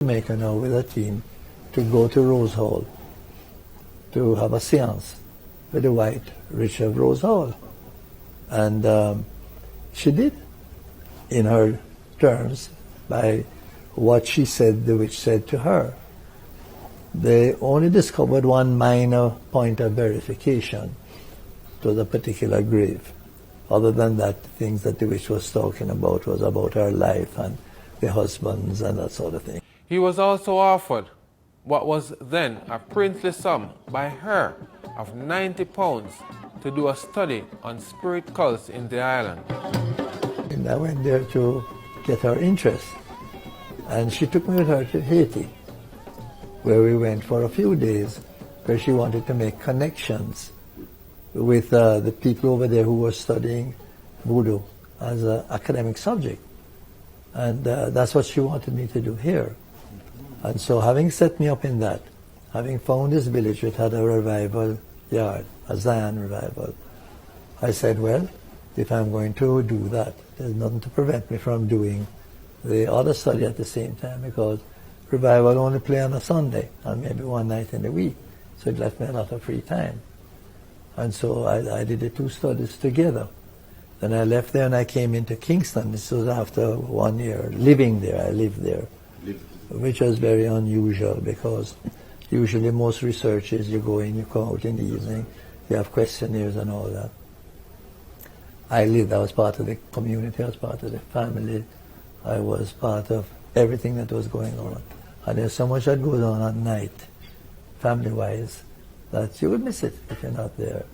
Jamaica now with a team to go to Rose Hall to have a seance with the White Witch of Rose Hall. And she did, in her terms, by what she said the witch said to her. They only discovered one minor point of verification to the particular grave. Other than that, the things that the witch was talking about was about her life and the husbands and that sort of thing. He was also offered what was then a princely sum by her of £90 to do a study on spirit cults in the island. And I went there to get her interest, and she took me with her to Haiti, where we went for a few days, where she wanted to make connections with the people over there who were studying voodoo as an academic subject. And that's what she wanted me to do here. And so having set me up in that, having found this village which had a revival yard, a Zion revival, I said, well, if I'm going to do that, there's nothing to prevent me from doing the other study at the same time, because revival only play on a Sunday and maybe one night in the week. So it left me a lot of free time. And so I did the two studies together. Then I left there and I came into Kingston. This was after 1 year living there. I lived there, which was very unusual, because usually most researchers, you go in, you come out in the evening, you have questionnaires and all that. I lived, I was part of the community, I was part of the family, I was part of everything that was going on. And there's so much that goes on at night, family-wise, that you would miss it if you're not there.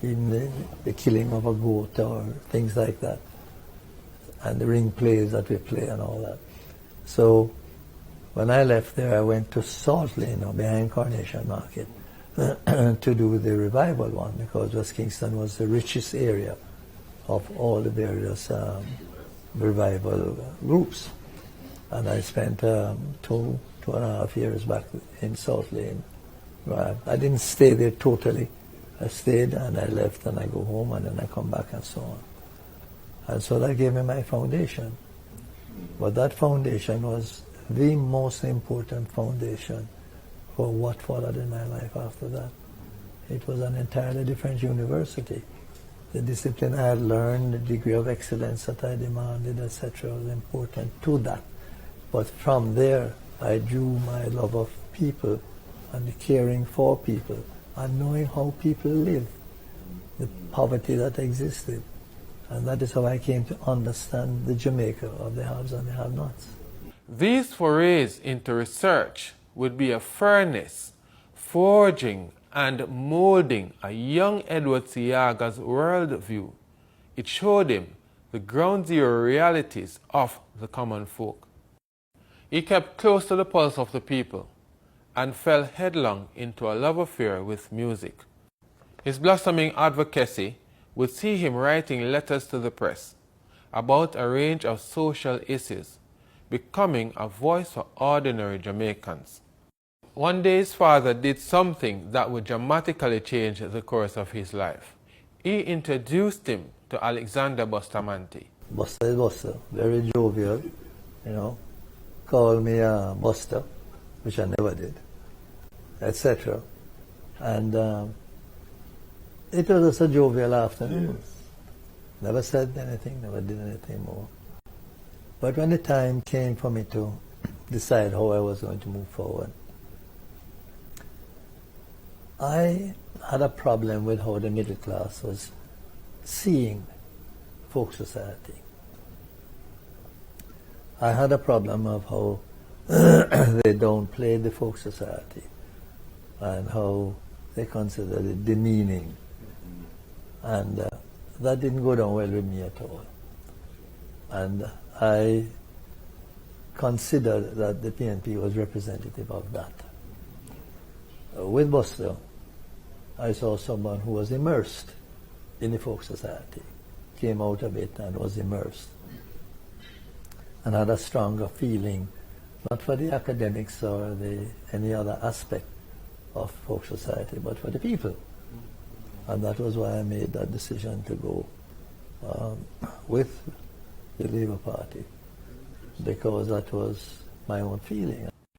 Even the killing of a goat or things like that. And the ring plays that we play and all that. So when I left there, I went to Salt Lane, behind Coronation Market, to do the revival one, because West Kingston was the richest area of all the various revival groups. And I spent 2.5 years back in Salt Lane. I didn't stay there totally. I stayed and I left and I go home and then I come back and so on. And so that gave me my foundation. But that foundation was the most important foundation for what followed in my life after that. It was an entirely different university. The discipline I had learned, the degree of excellence that I demanded, etc., was important to that. But from there, I drew my love of people and the caring for people and knowing how people live, the poverty that existed. And that is how I came to understand the Jamaica of the haves and the have-nots. These forays into research would be a furnace, forging and molding a young Edward Seaga's worldview. It showed him the ground zero realities of the common folk. He kept close to the pulse of the people and fell headlong into a love affair with music. His blossoming advocacy would see him writing letters to the press about a range of social issues, becoming a voice for ordinary Jamaicans. One day his father did something that would dramatically change the course of his life. He introduced him to Alexander Bustamante. Buster is Buster, very jovial, called me Buster, which I never did, etc. And it was just a jovial afternoon. Never said anything, never did anything more. But when the time came for me to decide how I was going to move forward, I had a problem with how the middle class was seeing folk society. I had a problem of how they downplayed the folk society and how they considered it demeaning. And that didn't go down well with me at all. And I considered that the PNP was representative of that. With Buster, I saw someone who was immersed in the folk society, came out of it and was immersed, and had a stronger feeling, not for the academics or any other aspect of folk society, but for the people. And that was why I made that decision to go with the Labour Party, because that was my own feeling.